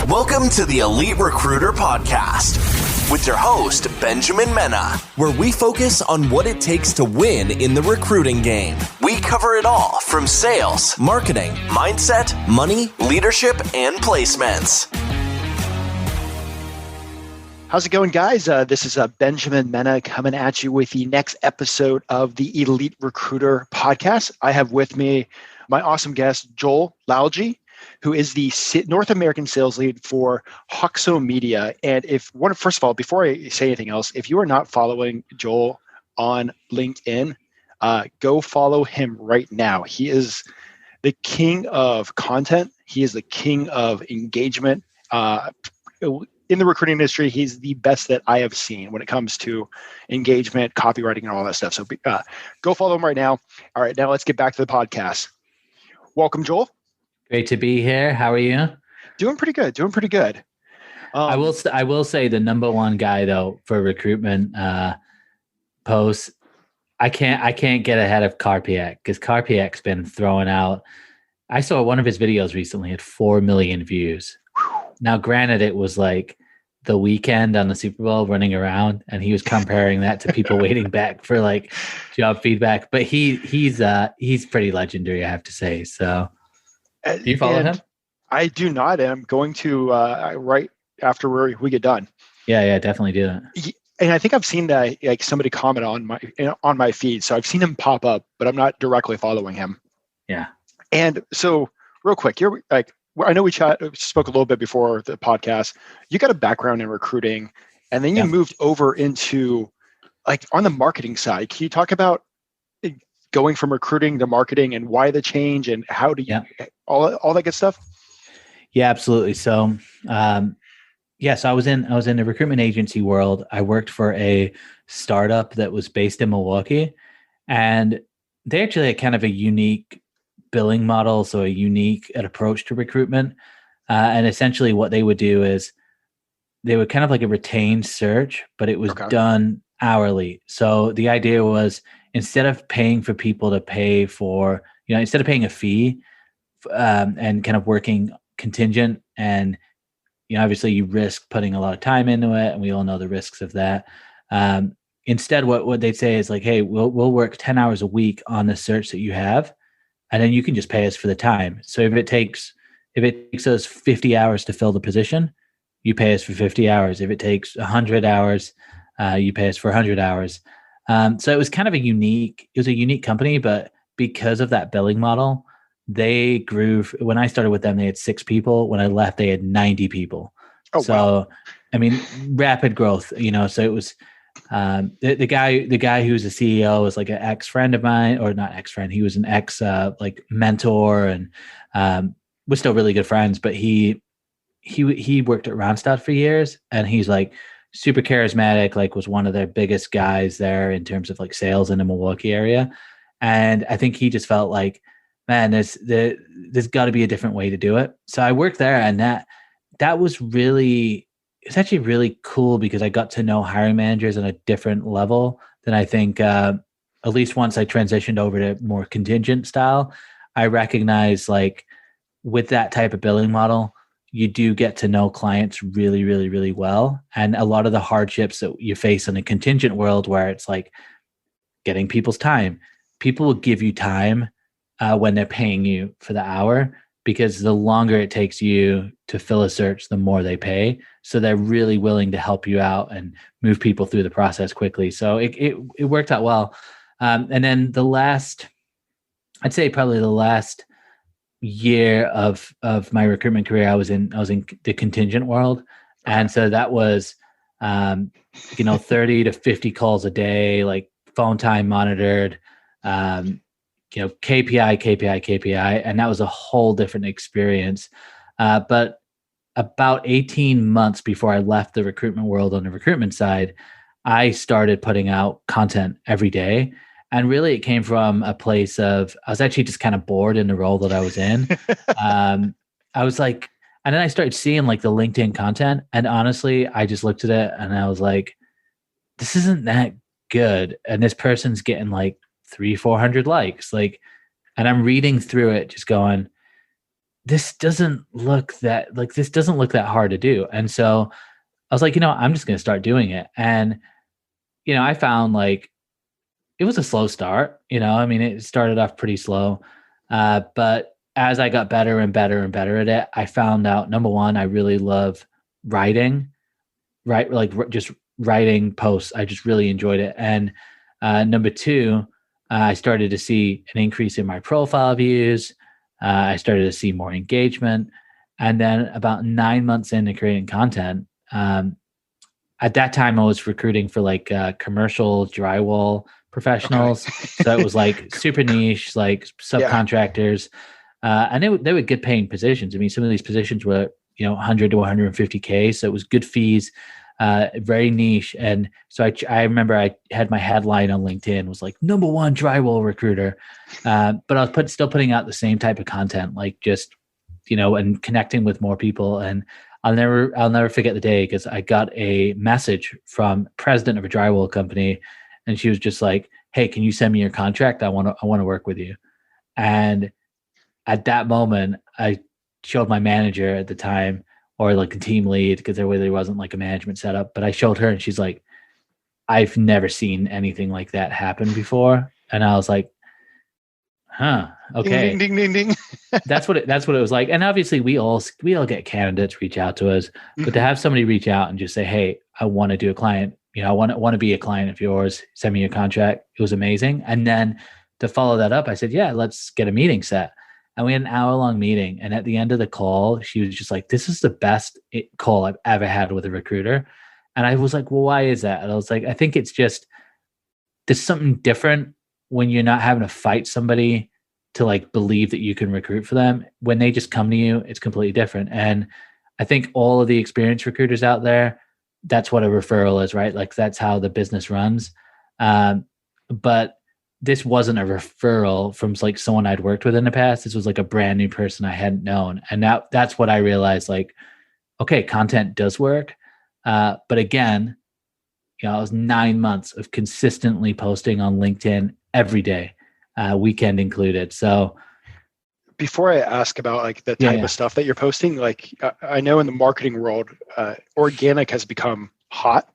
Welcome to the Elite Recruiter Podcast with your host, Benjamin Mena, where we focus on what it takes to win in the recruiting game. We cover it all from sales, marketing, mindset, money, leadership, and placements. How's it going, guys? This is Benjamin Mena coming at you with the next episode of the Elite Recruiter Podcast. I have with me my awesome guest, Joel Lalgee, who is the North American sales lead for Huxo Media. And first of all, before I say anything else, if you are not following Joel on LinkedIn, go follow him right now. He is the king of content. He is the king of engagement. In the recruiting industry, he's the best that I have seen when it comes to engagement, copywriting, and all that stuff. So go follow him right now. All right, now let's get back to the podcast. Welcome, Joel. Great to be here. How are you? Doing pretty good. I will say the number one guy though for recruitment posts. I can't get ahead of Carpiak because Carpiak's been throwing out. I saw one of his videos recently had 4 million views. Now, granted, it was like the weekend on the Super Bowl running around, and he was comparing that to people waiting back for like job feedback. But he's pretty legendary, I have to say. So, do you follow him? I do not, and I'm going to right after we get done. Yeah, definitely do that. And I think I've seen that like somebody comment on my feed, so I've seen him pop up, but I'm not directly following him. Yeah. And so, real quick, you're like. I know we spoke a little bit before the podcast. You got a background in recruiting, and then you moved over into like on the marketing side. Can you talk about going from recruiting to marketing and why the change and how do you all that good stuff? Yeah, absolutely. So, so I was in the recruitment agency world. I worked for a startup that was based in Milwaukee, and they actually had kind of a unique billing model, so a unique approach to recruitment. And essentially what they would do is they would kind of like a retained search, but it was done hourly. So the idea was instead of paying for people to pay for, instead of paying a fee and kind of working contingent, and, obviously you risk putting a lot of time into it, and we all know the risks of that. Instead, what they'd say is like, hey, we'll work 10 hours a week on the search that you have, and then you can just pay us for the time. So if it takes us 50 hours to fill the position, you pay us for 50 hours. If it takes 100 hours, you pay us for 100 hours. So it was kind of a unique company, but because of that billing model, they grew. When I started with them, they had 6 people. When I left, they had 90 people. Oh, so, wow. I mean, rapid growth, so it was, the guy who's the CEO was like an ex-friend of mine, or not ex-friend. He was an ex like mentor, and we're still really good friends. But he worked at Randstad for years, and he's like super charismatic. Like was one of their biggest guys there in terms of like sales in the Milwaukee area. And I think he just felt like, man, there's got to be a different way to do it. So I worked there, and that was really. It's actually really cool because I got to know hiring managers on a different level than I think, at least once I transitioned over to more contingent style. I recognize like with that type of billing model, you do get to know clients really, really, really well. And a lot of the hardships that you face in a contingent world where it's like getting people's time, people will give you time when they're paying you for the hour, because the longer it takes you to fill a search, the more they pay. So they're really willing to help you out and move people through the process quickly. So it worked out well. And then I'd say probably the last year of my recruitment career, I was in the contingent world. And so that was, 30 to 50 calls a day, like phone time monitored, KPI, and that was a whole different experience. But about 18 months before I left the recruitment world on the recruitment side, I started putting out content every day. And really it came from a place of, I was actually just kind of bored in the role that I was in. I was like, and then I started seeing like the LinkedIn content. And honestly, I just looked at it and I was like, this isn't that good. And this person's getting like 300-400 likes. Like, and I'm reading through it just going, this doesn't look that hard to do. And so I was like, I'm just going to start doing it. And, I found like it was a slow start, I mean, it started off pretty slow. But as I got better and better and better at it, I found out, number one, I really love writing, right? Like just writing posts. I just really enjoyed it. And number two, I started to see an increase in my profile views. I started to see more engagement. And then about 9 months into creating content, at that time I was recruiting for like commercial drywall professionals. Okay. So it was like super niche, like subcontractors. And they were good paying positions. I mean, some of these positions were, 100 to 150K. So it was good fees, very niche. And so I remember I had my headline on LinkedIn was like #1 drywall recruiter. But I was still putting out the same type of content, like just, and connecting with more people. And I'll never forget the day, because I got a message from president of a drywall company, and she was just like, "Hey, can you send me your contract? I want to work with you." And at that moment, I showed my manager at the time, or like a team lead, because there really wasn't like a management setup, but I showed her and she's like, "I've never seen anything like that happen before." And I was like, huh, okay. Ding, ding, ding, ding, ding. That's what it was like. And obviously we all get candidates reach out to us, but to have somebody reach out and just say, "Hey, I want to do a client, I want to be a client of yours, send me your contract," it was amazing. And then to follow that up, I said, "Yeah, let's get a meeting set." And we had an hour-long meeting. And at the end of the call, she was just like, "This is the best call I've ever had with a recruiter." And I was like, "Well, why is that?" And I was like, "I think it's just, there's something different when you're not having to fight somebody to like believe that you can recruit for them. When they just come to you, it's completely different." And I think all of the experienced recruiters out there, that's what a referral is, right? Like that's how the business runs. But this wasn't a referral from like someone I'd worked with in the past. This was like a brand new person I hadn't known. And that's what I realized, like, okay, content does work. But again, it was 9 months of consistently posting on LinkedIn every day, weekend included. So before I ask about like the type of stuff that you're posting, like I know in the marketing world, organic has become hot.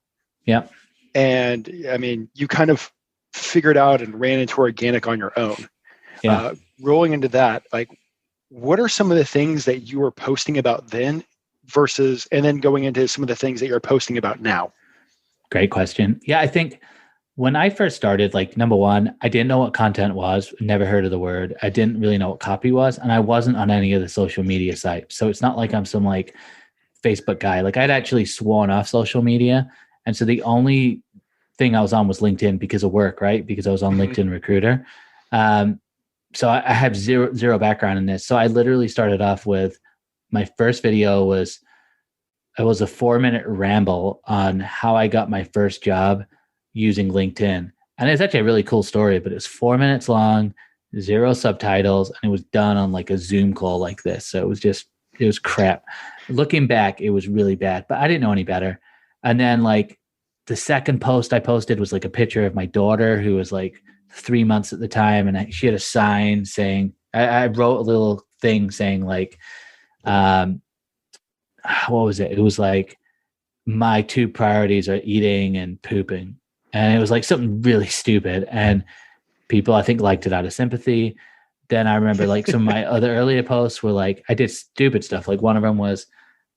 Yeah. And I mean, you kind of figured out and ran into organic on your own. Yeah. Rolling into that, like, what are some of the things that you were posting about then versus, and then going into some of the things that you're posting about now? Great question. Yeah, I think when I first started, like, number one, I didn't know what content was, never heard of the word. I didn't really know what copy was, and I wasn't on any of the social media sites. So it's not like I'm some like Facebook guy. Like I'd actually sworn off social media. And so the only thing I was on was LinkedIn because of work, right? Because I was on LinkedIn Recruiter. So I have zero background in this. So I literally started off with, my first video was a 4-minute ramble on how I got my first job using LinkedIn. And it's actually a really cool story, but it was 4 minutes long, 0 subtitles, and it was done on like a Zoom call like this. So it was crap. Looking back, it was really bad, but I didn't know any better. And then like the second post I posted was like a picture of my daughter, who was like 3 months at the time. And she had a sign saying, I wrote a little thing saying like, what was it? It was like, "My 2 priorities are eating and pooping." And it was like something really stupid. And people, I think, liked it out of sympathy. Then I remember like some of my other earlier posts were like, I did stupid stuff. Like one of them was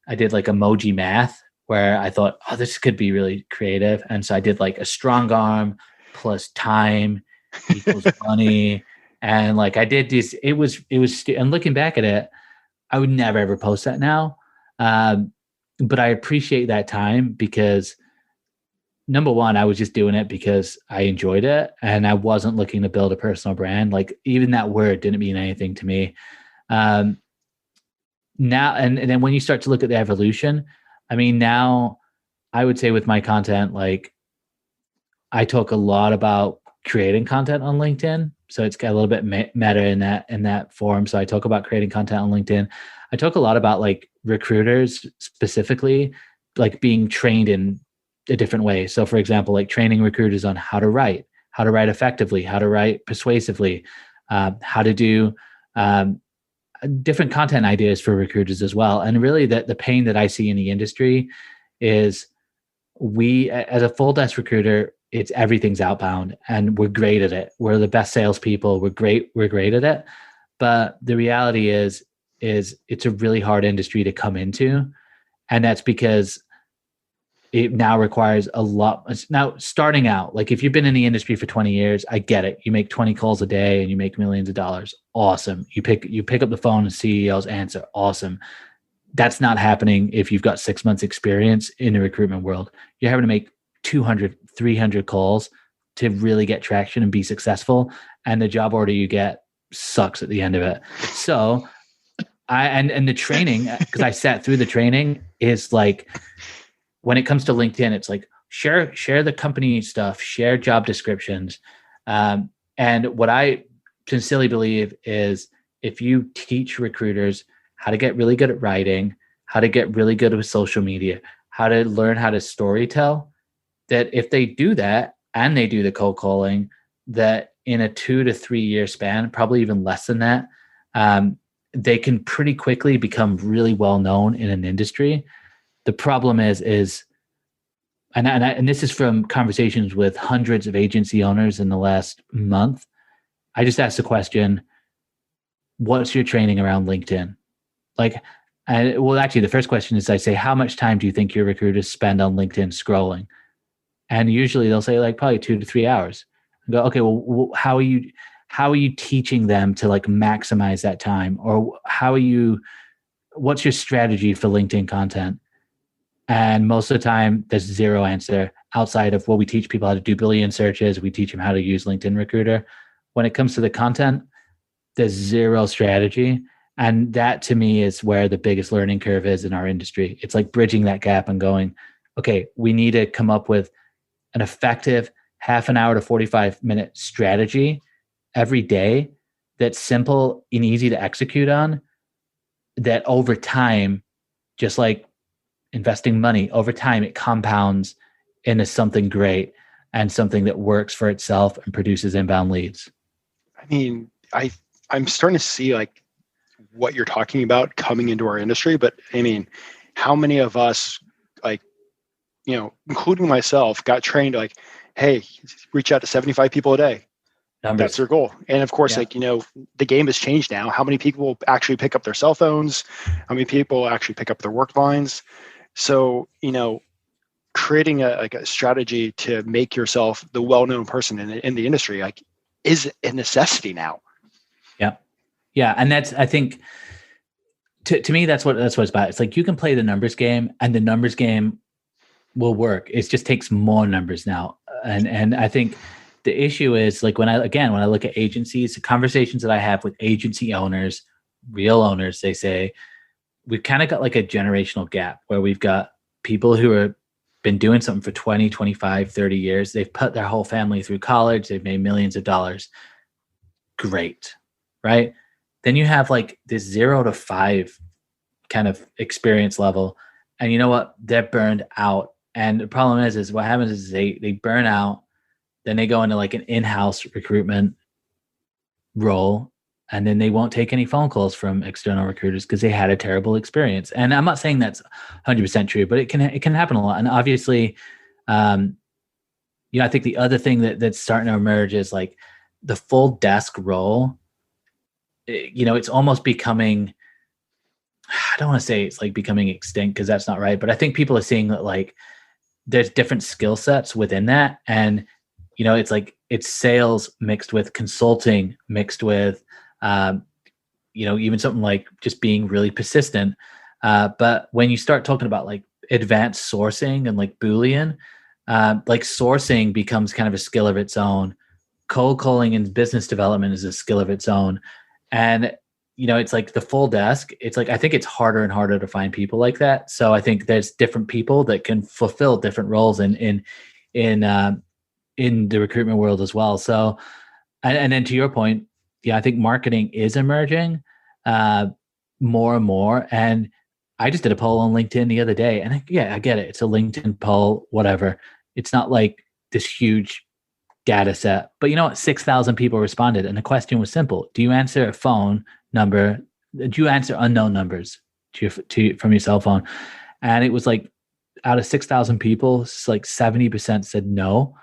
I did like emoji math, where I thought, oh, this could be really creative. And so I did like a strong arm plus time equals money. And like I did this, and looking back at it, I would never ever post that now. But I appreciate that time because, number one, I was just doing it because I enjoyed it and I wasn't looking to build a personal brand. Like even that word didn't mean anything to me. Now, and then when you start to look at the evolution, I mean, now I would say with my content, like I talk a lot about creating content on LinkedIn. So it's got a little bit meta in that form. So I talk about creating content on LinkedIn. I talk a lot about like recruiters specifically, like being trained in a different way. So for example, like training recruiters on how to write effectively, how to write persuasively, how to do different content ideas for recruiters as well. And really the pain that I see in the industry is we, as a full desk recruiter, it's everything's outbound and we're great at it. We're the best salespeople. We're great at it. But the reality is it's a really hard industry to come into. And that's because it now requires a lot. Now, starting out, like if you've been in the industry for 20 years, I get it. You make 20 calls a day and you make millions of dollars. Awesome. You pick up the phone and CEOs answer. Awesome. That's not happening if you've got 6 months experience in the recruitment world. You're having to make 200, 300 calls to really get traction and be successful. And the job order you get sucks at the end of it. So and the training, because I sat through the training, is like, when it comes to LinkedIn, it's like share the company stuff, share job descriptions. And what I sincerely believe is if you teach recruiters how to get really good at writing, how to get really good with social media, how to learn how to storytell, that if they do that and they do the cold calling, that in a 2 to 3 year span, probably even less than that, they can pretty quickly become really well known in an industry. The problem is, and this is from conversations with hundreds of agency owners in the last month. I just asked the question, what's your training around LinkedIn? Actually, the first question is I say, how much time do you think your recruiters spend on LinkedIn scrolling? And usually they'll say like probably 2 to 3 hours. I go, okay, well, how are you teaching them to like maximize that time? Or what's your strategy for LinkedIn content? And most of the time, there's zero answer outside of, well, we teach people how to do Boolean searches. We teach them how to use LinkedIn Recruiter. When it comes to the content, there's zero strategy. And that to me is where the biggest learning curve is in our industry. It's like bridging that gap and going, okay, we need to come up with an effective half an hour to 45-minute strategy every day that's simple and easy to execute on, that over time, just like investing money, over time, it compounds into something great and something that works for itself and produces inbound leads. I mean, I'm starting to see like what you're talking about coming into our industry, but I mean, how many of us, like, you know, including myself, got trained like, hey, reach out to 75 people a day. Numbers. That's their goal. And of course, like, you know, the game has changed now. How many people actually pick up their cell phones? How many people actually pick up their work lines? So, you know, creating a strategy to make yourself the well-known person in the industry, like, is a necessity now. Yeah. Yeah. And that's, I think, to me, that's what it's about. It's like you can play the numbers game and the numbers game will work. It just takes more numbers now. And I think the issue is like when I look at agencies, the conversations that I have with agency owners, real owners, they say, we've kind of got like a generational gap where we've got people who have been doing something for 20, 25, 30 years. They've put their whole family through college. They've made millions of dollars. Great. Right. Then you have like this 0 to 5 kind of experience level. And you know what? They're burned out. And the problem is what happens is they burn out. Then they go into like an in-house recruitment role. And then they won't take any phone calls from external recruiters because they had a terrible experience. And I'm not saying that's 100% true, but it can happen a lot. And obviously, I think the other thing that's starting to emerge is like the full desk role. It's almost becoming, I don't want to say it's like becoming extinct because that's not right. But I think people are seeing that like there's different skill sets within that. And, it's like it's sales mixed with consulting, mixed with, even something like just being really persistent. But when you start talking about like advanced sourcing and like Boolean, like sourcing becomes kind of a skill of its own. Cold calling and business development is a skill of its own. And, it's like the full desk. It's like, I think it's harder and harder to find people like that. So I think there's different people that can fulfill different roles in the recruitment world as well. So, and then to your point, I think marketing is emerging more and more. And I just did a poll on LinkedIn the other day, and I get it. It's a LinkedIn poll, whatever. It's not like this huge data set, but you know what? 6,000 people responded. And the question was simple. Do you answer a phone number you answer unknown numbers from your cell phone? And it was like out of 6,000 people, it's like 70% said no.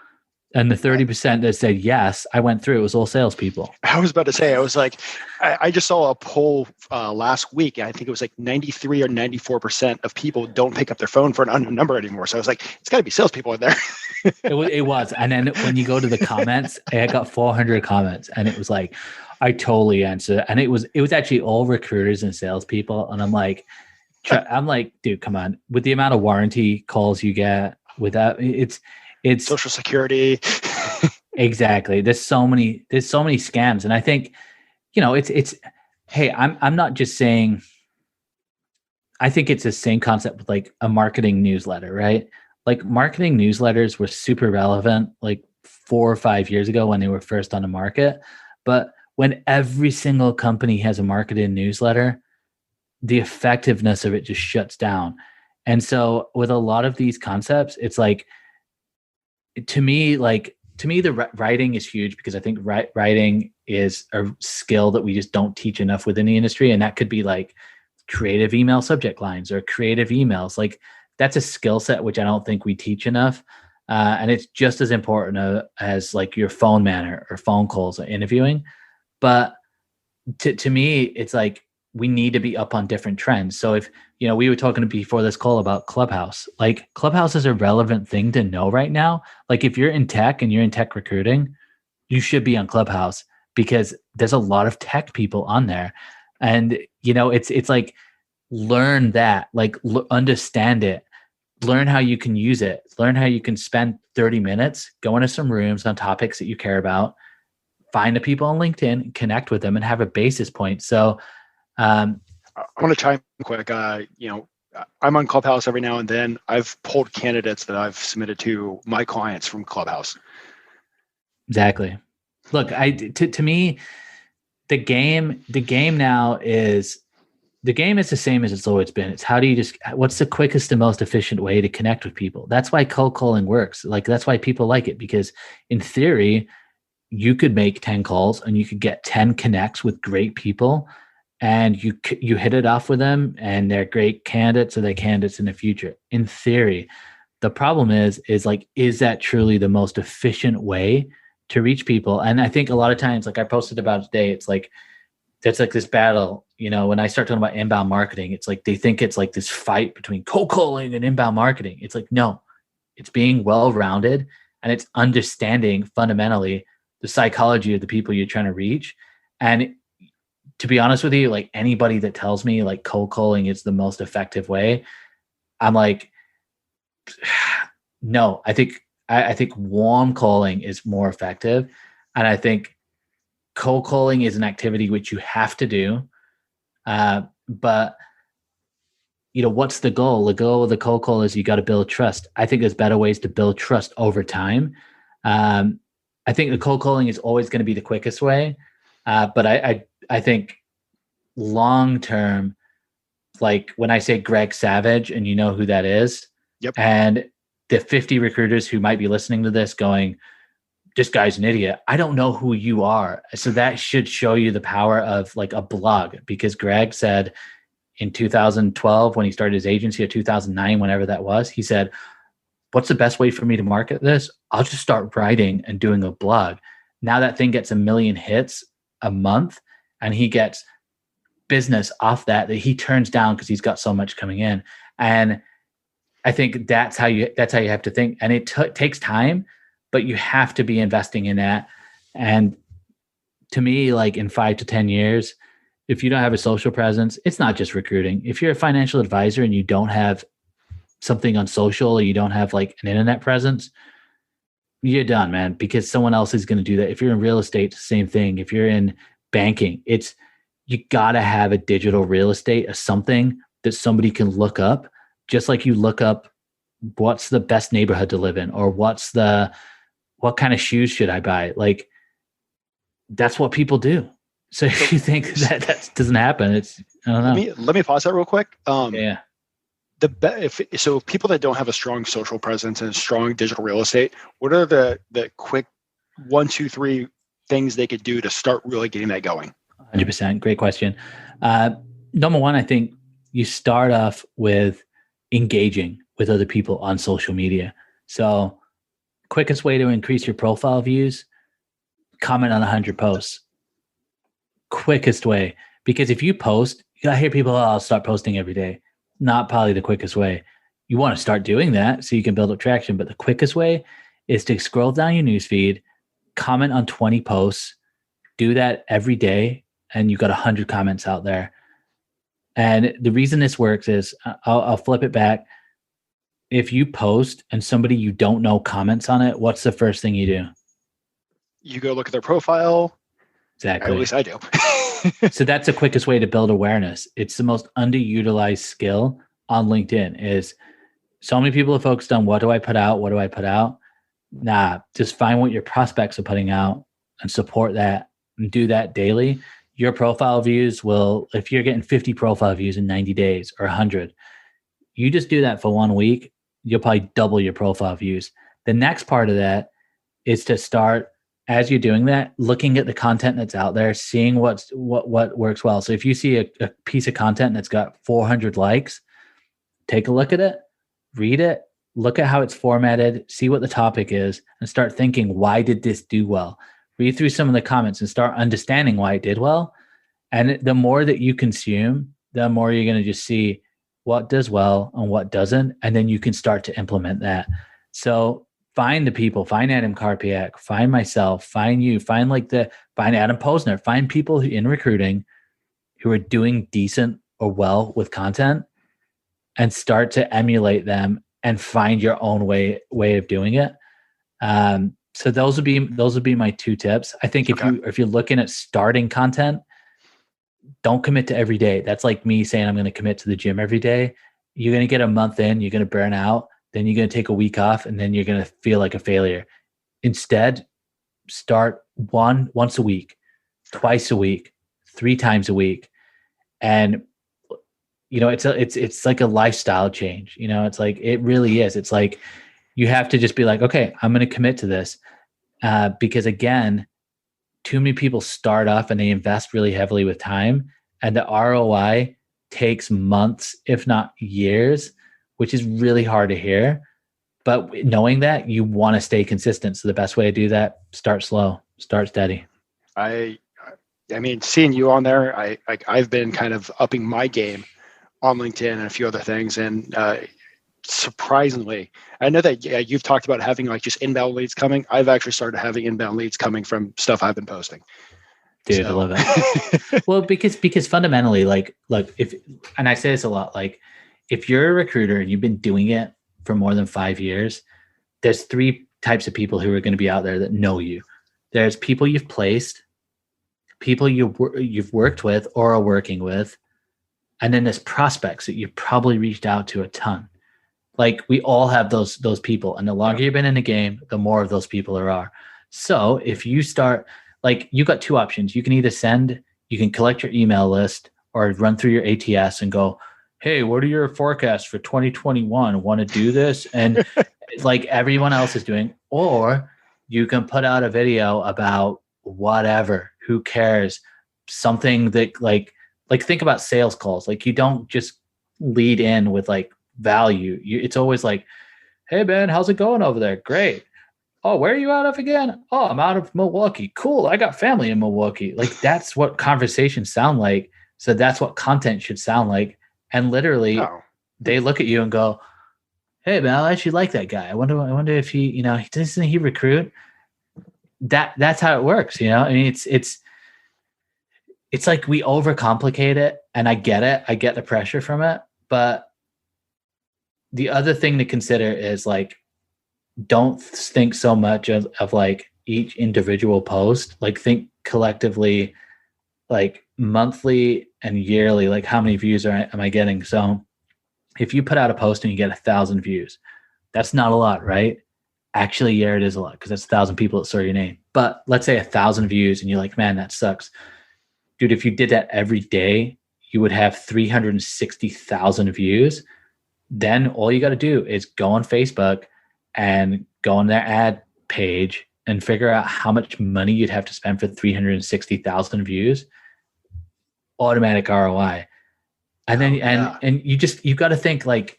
And the 30% that said yes, I went through, it was all salespeople. I was about to say, I was like, I just saw a poll last week. And I think it was like 93 or 94% of people don't pick up their phone for an unknown number anymore. So I was like, it's got to be salespeople in there. It was. And then when you go to the comments, I got 400 comments and it was like, I totally answered. And it was actually all recruiters and salespeople. And I'm like, dude, come on. With the amount of warranty calls you get with that, it's Social Security. Exactly. There's so many scams. And I think, hey, I'm not just saying, I think it's the same concept with like a marketing newsletter, right? Like marketing newsletters were super relevant like 4 or 5 years ago when they were first on the market. But when every single company has a marketing newsletter, the effectiveness of it just shuts down. And so with a lot of these concepts, it's like, to me, the writing is huge because I think writing is a skill that we just don't teach enough within the industry. And that could be like creative email subject lines or creative emails. Like that's a skill set, which I don't think we teach enough. And it's just as important as like your phone manner or phone calls or interviewing. But to me, it's like, we need to be up on different trends. So if, we were talking before this call about Clubhouse, like Clubhouse is a relevant thing to know right now. Like if you're in tech and you're in tech recruiting, you should be on Clubhouse because there's a lot of tech people on there. And, it's like, learn that, like understand it, learn how you can use it, learn how you can spend 30 minutes, go into some rooms on topics that you care about, find the people on LinkedIn, connect with them and have a basis point. So, I want to chime in quick. I'm on Clubhouse every now and then. I've pulled candidates that I've submitted to my clients from Clubhouse. Exactly. Look, to me, the game now is the same as it's always been. It's what's the quickest and most efficient way to connect with people? That's why cold calling works. Like that's why people like it, because in theory, you could make 10 calls and you could get 10 connects with great people. And you hit it off with them and they're great candidates or they're candidates in the future. In theory, the problem is that truly the most efficient way to reach people? And I think a lot of times, like I posted about today, it's like this battle, when I start talking about inbound marketing, it's like they think it's like this fight between cold calling and inbound marketing. It's like, no, it's being well-rounded and it's understanding fundamentally the psychology of the people you're trying to reach. And to be honest with you, like anybody that tells me like cold calling is the most effective way, I'm like, no, I think warm calling is more effective. And I think cold calling is an activity which you have to do. But what's the goal? The goal of the cold call is you got to build trust. I think there's better ways to build trust over time. I think the cold calling is always going to be the quickest way. But I think long-term, like when I say Greg Savage and you know who that is, yep. And the 50 recruiters who might be listening to this going, this guy's an idiot. I don't know who you are. So that should show you the power of like a blog, because Greg said in 2012, when he started his agency, or 2009, whenever that was, he said, what's the best way for me to market this? I'll just start writing and doing a blog. Now that thing gets 1 million hits a month and he gets business off that he turns down because he's got so much coming in. And I think that's how you have to think. And it takes time, but you have to be investing in that. And to me, like in 5 to 10 years, if you don't have a social presence, it's not just recruiting. If you're a financial advisor and you don't have something on social, or you don't have like an internet presence, you're done, man, because someone else is going to do that. If you're in real estate, same thing. If you're in banking, you got to have a digital real estate, or something that somebody can look up, just like you look up what's the best neighborhood to live in, or what kind of shoes should I buy? Like that's what people do. So if you think that doesn't happen, I don't know. Let me pause that real quick. Yeah. So people that don't have a strong social presence and strong digital real estate, what are the quick 1, 2, 3 things they could do to start really getting that going? 100%. Great question. Number one, I think you start off with engaging with other people on social media. So quickest way to increase your profile views, comment on 100 posts. Quickest way. Because if you post, I hear people, I'll start posting every day. Not probably the quickest way. You want to start doing that so you can build up traction. But the quickest way is to scroll down your newsfeed, comment on 20 posts, do that every day, and you've got 100 comments out there. And the reason this works is, I'll flip it back. If you post and somebody you don't know comments on it, what's the first thing you do? You go look at their profile. Exactly. At least I do. So that's the quickest way to build awareness. It's the most underutilized skill on LinkedIn. Is so many people are focused on, what do I put out? What do I put out? Nah, just find what your prospects are putting out and support that and do that daily. Your profile views will, if you're getting 50 profile views in 90 days or 100, you just do that for 1 week, you'll probably double your profile views. The next part of that is to start, as you're doing that, looking at the content that's out there, seeing what works well. So if you see a piece of content that's got 400 likes, take a look at it, read it, look at how it's formatted, see what the topic is, and start thinking, why did this do well? Read through some of the comments and start understanding why it did well. And the more that you consume, the more you're going to just see what does well and what doesn't. And then you can start to implement that. So find the people, find Adam Karpiak, find myself, find you, find Adam Posner, find people in recruiting who are doing decent or well with content, and start to emulate them and find your own way of doing it. So those would be my 2 tips. I think if you're looking at starting content, don't commit to every day. That's like me saying I'm going to commit to the gym every day. You're going to get a month in, you're going to burn out, then you're going to take a week off, and then you're going to feel like a failure. Instead, start once a week, twice a week, 3 times a week. And it's like a lifestyle change. It's like, it really is. It's like, you have to just be like, okay, I'm going to commit to this. Because again, too many people start off and they invest really heavily with time, and the ROI takes months, if not years, which is really hard to hear. But knowing that, you want to stay consistent. So the best way to do that, start slow, start steady. I mean, seeing you on there, I've been kind of upping my game on LinkedIn and a few other things. And surprisingly, I know that you've talked about having like just inbound leads coming. I've actually started having inbound leads coming from stuff I've been posting. Dude, I love it. Well, because fundamentally, look, and I say this a lot, like, if you're a recruiter and you've been doing it for more than 5 years, there's 3 types of people who are going to be out there that know you. There's people you've placed, people you've worked with or are working with, and then there's prospects that you've probably reached out to a ton. Like, we all have those people, and the longer you've been in the game, the more of those people there are. So if you start, like, you got 2 options. You can either you can collect your email list or run through your ATS and go, hey, what are your forecasts for 2021? Want to do this? And like everyone else is doing, or you can put out a video about whatever, who cares? Something that like think about sales calls. Like, you don't just lead in with like value. It's always like, hey man, how's it going over there? Great. Oh, where are you out of again? Oh, I'm out of Milwaukee. Cool. I got family in Milwaukee. Like, that's what conversations sound like. So that's what content should sound like. And literally they look at you and go, hey man, I actually like that guy. I wonder if he, doesn't he recruit? That's how it works. I mean, it's like we overcomplicate it, and I get it. I get the pressure from it. But the other thing to consider is, like, don't think so much of like each individual post. Like, think collectively, like monthly and yearly, like how many views am I getting? So if you put out a post and you get 1,000 views, that's not a lot, right? Actually, yeah, it is a lot, because that's 1,000 people that saw your name. But let's say 1,000 views and you're like, man, that sucks. Dude, if you did that every day, you would have 360,000 views. Then all you got to do is go on Facebook and go on their ad page and figure out how much money you'd have to spend for 360,000 views. automatic ROI. And then, and you've got to think like,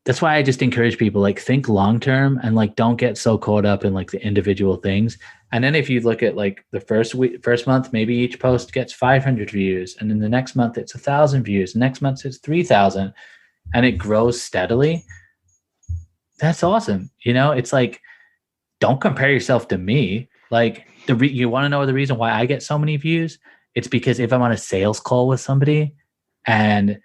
that's why I just encourage people, like, think long-term and like, don't get so caught up in like the individual things. And then if you look at like the first month, maybe each post gets 500 views. And then the next month it's 1,000 views. Next month it's 3,000, and it grows steadily. That's awesome. It's like, don't compare yourself to me. Like you want to know the reason why I get so many views? It's because if I'm on a sales call with somebody and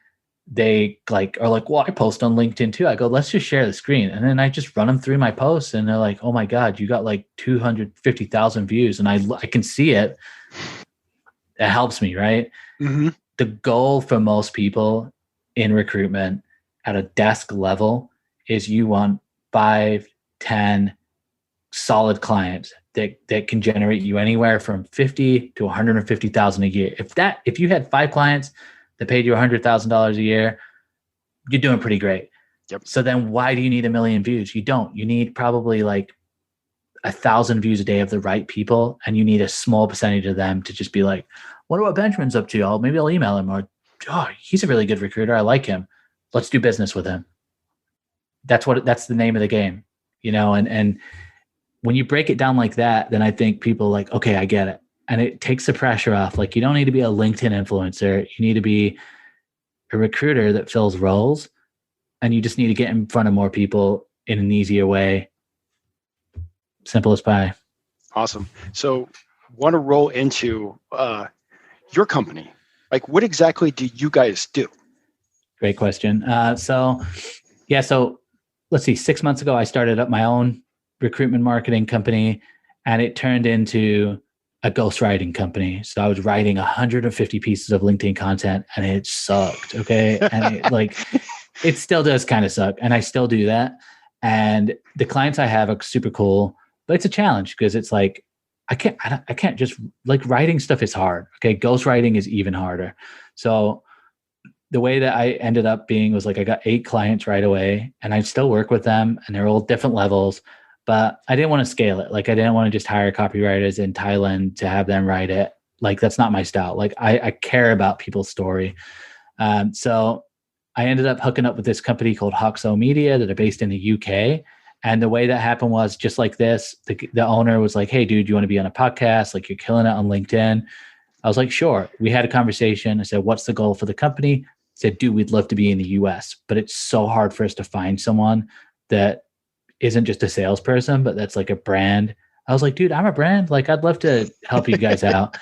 they are like, well, I post on LinkedIn too. I go, let's just share the screen. And then I just run them through my posts and they're like, oh my God, you got like 250,000 views. And I can see it. It helps me, right? Mm-hmm. The goal for most people in recruitment at a desk level is you want 5, 10 solid clients that can generate you anywhere from 50 to 150,000 a year. If you had 5 clients that paid you $100,000 a year, you're doing pretty great. Yep. So then why do you need 1 million views? You don't. You need probably like 1,000 views a day of the right people, and you need a small percentage of them to just be like, wonder what Benjamin's up to. Maybe I'll email him, or, oh, he's a really good recruiter. I like him. Let's do business with him. That's the name of the game, and when you break it down like that, then I think people are like, okay, I get it. And it takes the pressure off. Like, you don't need to be a LinkedIn influencer. You need to be a recruiter that fills roles, and you just need to get in front of more people in an easier way. Simple as pie. Awesome. So want to roll into your company. Like, what exactly do you guys do? Great question. So let's see, 6 months ago, I started up my own recruitment marketing company, and it turned into a ghostwriting company. So I was writing 150 pieces of LinkedIn content, and it sucked. Okay. And it still does kind of suck. And I still do that. And the clients I have are super cool, but it's a challenge because it's like, I can't just, like, writing stuff is hard. Okay. Ghostwriting is even harder. So the way that I ended up being was like, I got 8 clients right away, and I still work with them, and they're all different levels. But I didn't want to scale it. Like, I didn't want to just hire copywriters in Thailand to have them write it. Like, that's not my style. Like, I care about people's story. So I ended up hooking up with this company called Hoxo Media that are based in the UK. And the way that happened was just like this. The owner was like, hey, dude, you want to be on a podcast? Like, you're killing it on LinkedIn. I was like, sure. We had a conversation. I said, what's the goal for the company? He said, dude, we'd love to be in the US, but it's so hard for us to find someone that isn't just a salesperson, but that's like a brand. I was like, dude, I'm a brand. Like, I'd love to help you guys out.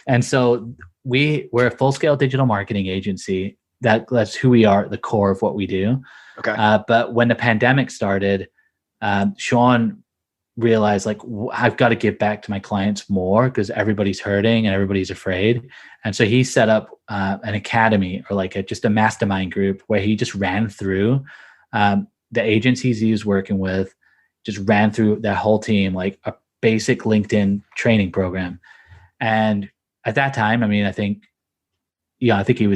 And so we're a full-scale digital marketing agency. That's who we are, the core of what we do. Okay. But when the pandemic started, Sean realized, like, I've got to give back to my clients more because everybody's hurting and everybody's afraid. And so he set up an academy, or like just a mastermind group, where he just ran through the agencies he was working with, just ran through that whole team, like a basic LinkedIn training program. And at that time, I mean, I think there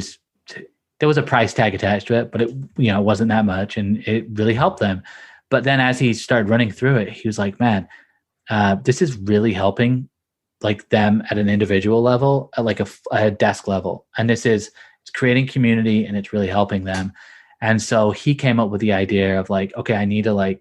was a price tag attached to it, but it wasn't that much, and it really helped them. But then as he started running through it, he was like, man, this is really helping like them at an individual level, at like a desk level. And it's creating community, and it's really helping them. And so he came up with the idea of like, okay, I need to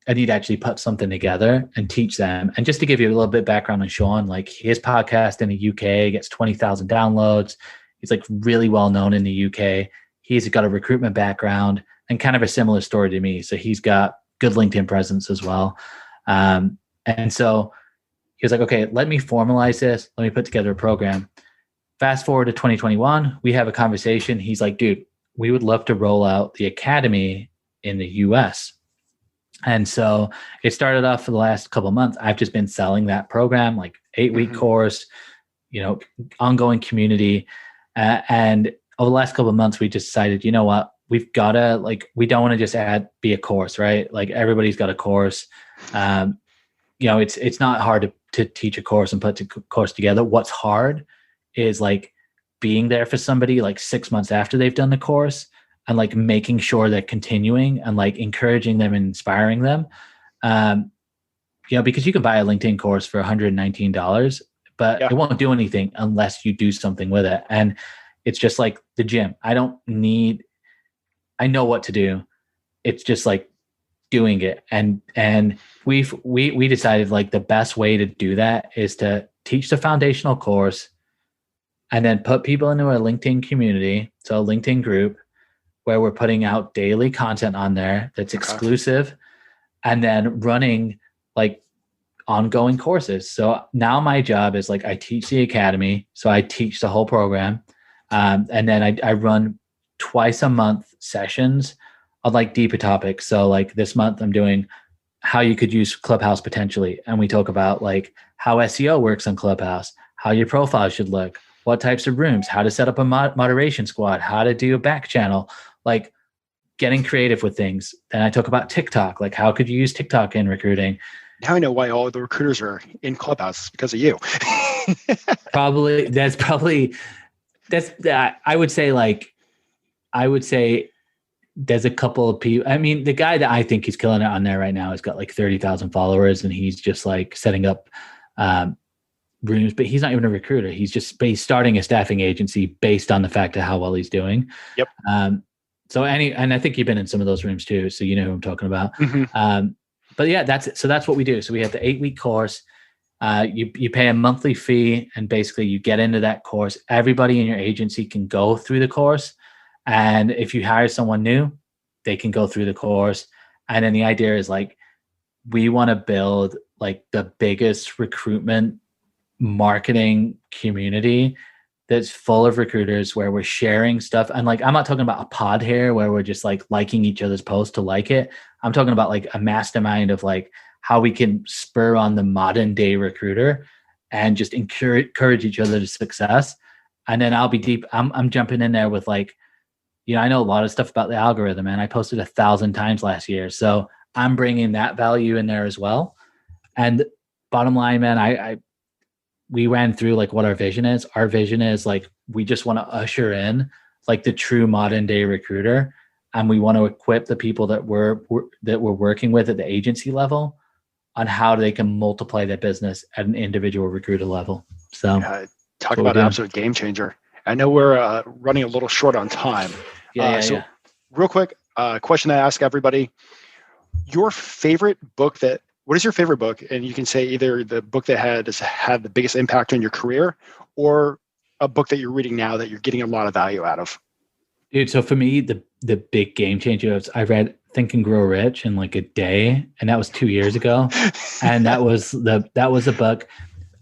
actually put something together and teach them. And just to give you a little bit background on Sean, like, his podcast in the UK gets 20,000 downloads. He's like really well known in the UK. He's got a recruitment background and kind of a similar story to me. So he's got good LinkedIn presence as well. And so he was like, okay, let me formalize this. Let me put together a program. Fast forward to 2021, we have a conversation. He's like, dude, we would love to roll out the academy in the US. And so it started off for the last couple of months. I've just been selling that program, like 8-week course, ongoing community. And over the last couple of months, we just decided, you know what, we've got to, we don't want to just be a course, right? Like, everybody's got a course. It's not hard to teach a course and put a course together. What's hard is like being there for somebody like 6 months after they've done the course, and like making sure they're continuing and like encouraging them and inspiring them. Because you can buy a LinkedIn course for $119, but it won't do anything unless you do something with it. And it's just like the gym. I know what to do. It's just like doing it. And we decided like the best way to do that is to teach the foundational course and then put people into a LinkedIn community. So a LinkedIn group where we're putting out daily content on there that's exclusive, and then running like ongoing courses. So now my job is like I teach the academy. So I teach the whole program. And then I run twice a month sessions on like deeper topics. So like this month I'm doing how you could use Clubhouse potentially. And we talk about like how SEO works on Clubhouse, how your profile should look, what types of rooms, how to set up a moderation squad, how to do a back channel, like getting creative with things. Then I talk about TikTok, like how could you use TikTok in recruiting? Now I know why all the recruiters are in Clubhouse, because of you. I would say there's a couple of people. I mean, the guy that I think he's killing it on there right now has got like 30,000 followers, and he's just like setting up rooms, but he's not even a recruiter. He's starting a staffing agency based on the fact of how well he's doing. Yep. And I think you've been in some of those rooms too, so you know who I'm talking about. Mm-hmm. But yeah, that's what we do. So we have the 8-week course. You pay a monthly fee, and basically you get into that course. Everybody in your agency can go through the course. And if you hire someone new, they can go through the course. And then the idea is like, we want to build like the biggest recruitment marketing community that's full of recruiters, where we're sharing stuff. And like, I'm not talking about a pod here where we're just like liking each other's posts to like it. I'm talking about like a mastermind of like how we can spur on the modern day recruiter and just encourage each other to success. And then I'll be deep. I'm jumping in there with like, I know a lot of stuff about the algorithm, and I posted 1,000 times last year. So I'm bringing that value in there as well. And bottom line, man, we ran through like what our vision is. Our vision is like, we just want to usher in like the true modern day recruiter. And we want to equip the people that we're working with at the agency level on how they can multiply their business at an individual recruiter level. So talk about an absolute game changer. I know we're running a little short on time. So real quick, question I ask everybody: your favorite book what is your favorite book? And you can say either the book that has had the biggest impact on your career, or a book that you're reading now that you're getting a lot of value out of. Dude, so for me, the big game changer is I read Think and Grow Rich in like a day, and that was 2 years ago. And that was a book.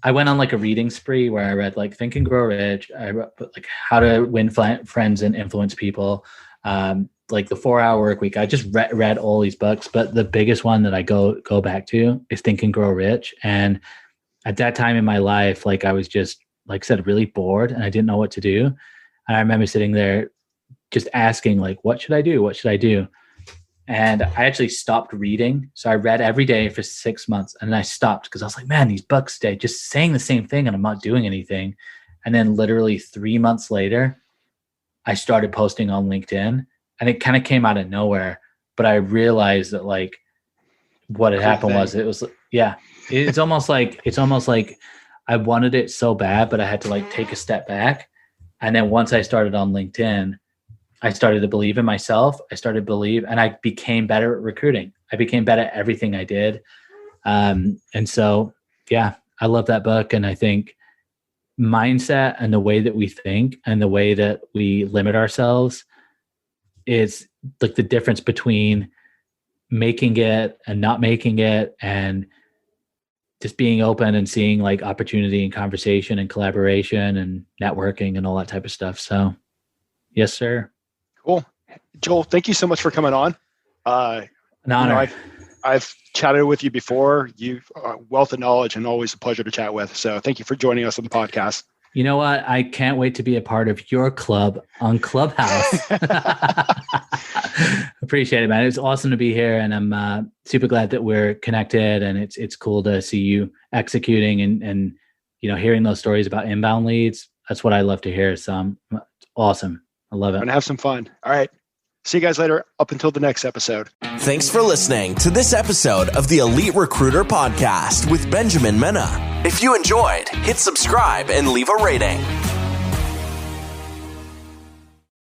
I went on like a reading spree where I read like Think and Grow Rich. I read like How to Win Friends and Influence People, like the 4-Hour Work Week. I just read all these books, but the biggest one that I go back to is Think and Grow Rich. And at that time in my life, like I was just, like I said, really bored, and I didn't know what to do. And I remember sitting there just asking like, what should I do? What should I do? And I actually stopped reading. So I read every day for 6 months, and then I stopped because I was like, man, these books stay just saying the same thing and I'm not doing anything. And then literally 3 months later, I started posting on LinkedIn, and it kind of came out of nowhere. But I realized that like what had happened was it's almost like I wanted it so bad, but I had to like take a step back. And then once I started on LinkedIn, I started to believe in myself. And I became better at recruiting. I became better at everything I did. And so, yeah, I love that book. And I think mindset and the way that we think and the way that we limit ourselves is like the difference between making it and not making it, and just being open and seeing like opportunity and conversation and collaboration and networking and all that type of stuff. So yes, sir. Cool. Joel, thank you so much for coming on. An honor. I've chatted with you before. You've a wealth of knowledge and always a pleasure to chat with. So thank you for joining us on the podcast. You know what? I can't wait to be a part of your club on Clubhouse. Appreciate it, man. It's awesome to be here, and I'm super glad that we're connected, and it's cool to see you executing and hearing those stories about inbound leads. That's what I love to hear. So it's awesome. I love it. I'm going to have some fun. All right. See you guys later. Up until the next episode. Thanks for listening to this episode of the Elite Recruiter Podcast with Benjamin Mena. If you enjoyed, hit subscribe and leave a rating.